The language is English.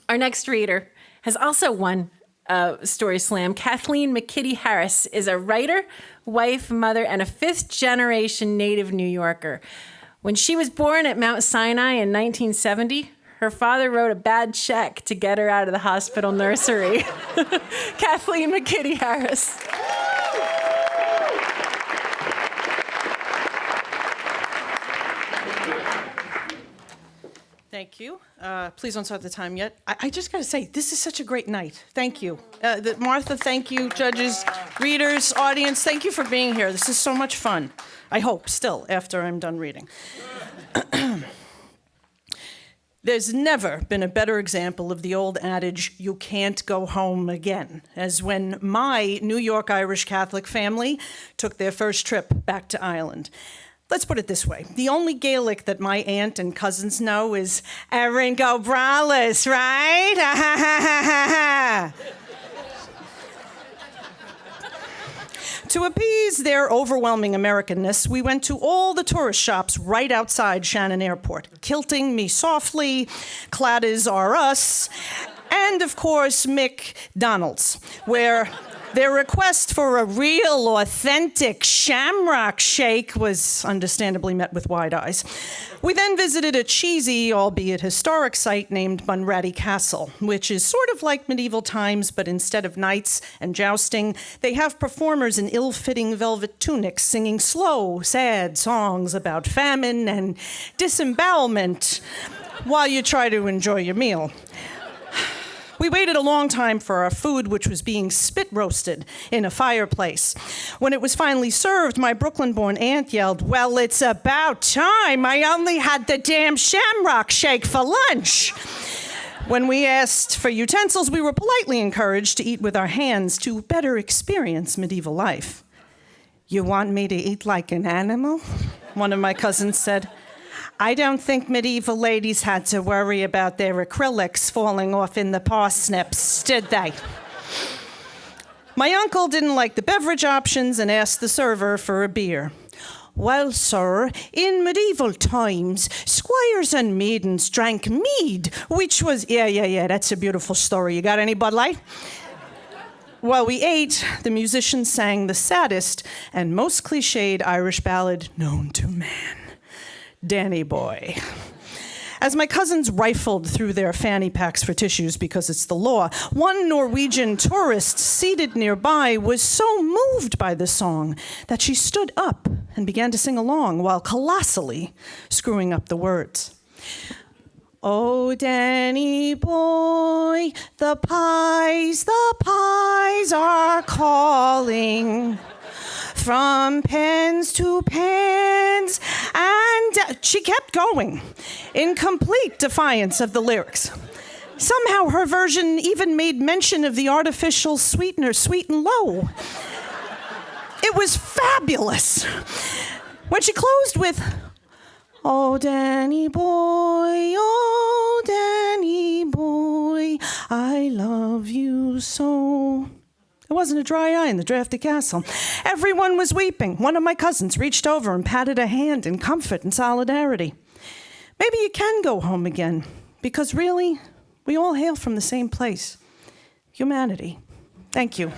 Our next reader has also won Story Slam. Kathleen McKitty Harris is a writer, wife, mother, and a fifth-generation native New Yorker. When she was born at Mount Sinai in 1970, her father wrote a bad check to get her out of the hospital nursery. Kathleen McKitty Harris. Thank you. Please don't start the time yet. I just got to say, this is such a great night. Thank you. Martha, thank you. Judges, readers, audience, thank you for being here. This is so much fun. I hope, still, after I'm done reading. There's never been a better example of the old adage, you can't go home again, as when my New York Irish Catholic family took their first trip back to Ireland. Let's put it this way. The only Gaelic that my aunt and cousins know is Erin go braless, right? To appease their overwhelming Americanness, we went to all the tourist shops right outside Shannon Airport. Kilting Me Softly, Cladders Are Us, and of course, McDonald's, where their request for a real, authentic shamrock shake was understandably met with wide eyes. We then visited a cheesy, albeit historic site named Bunratty Castle, which is sort of like medieval times, but instead of knights and jousting, they have performers in ill-fitting velvet tunics singing slow, sad songs about famine and disembowelment while you try to enjoy your meal. We waited a long time for our food, which was being spit roasted in a fireplace. When it was finally served, my Brooklyn-born aunt yelled, "Well, it's about time. I only had the damn shamrock shake for lunch." When we asked for utensils, we were politely encouraged to eat with our hands to better experience medieval life. "You want me to eat like an animal?" one of my cousins said. "I don't think medieval ladies had to worry about their acrylics falling off in the parsnips, did they?" My uncle didn't like the beverage options and asked the server for a beer. "Well, sir, in medieval times, squires and maidens drank mead, which was..." Yeah, that's a beautiful story. You got any Bud Light? While we ate, the musicians sang the saddest and most cliched Irish ballad known to man, Danny Boy. As my cousins rifled through their fanny packs for tissues because it's the law, one Norwegian tourist seated nearby was so moved by the song that she stood up and began to sing along while colossally screwing up the words. "Oh, Danny boy, the pies are calling. From pens to pens," and she kept going in complete defiance of the lyrics. Somehow her version even made mention of the artificial sweetener, Sweet and Low. It was fabulous. When she closed with, "Oh, Danny boy, I love you so," there wasn't a dry eye in the drafty castle. Everyone was weeping. One of my cousins reached over and patted a hand in comfort and solidarity. Maybe you can go home again, because really, we all hail from the same place, humanity. Thank you.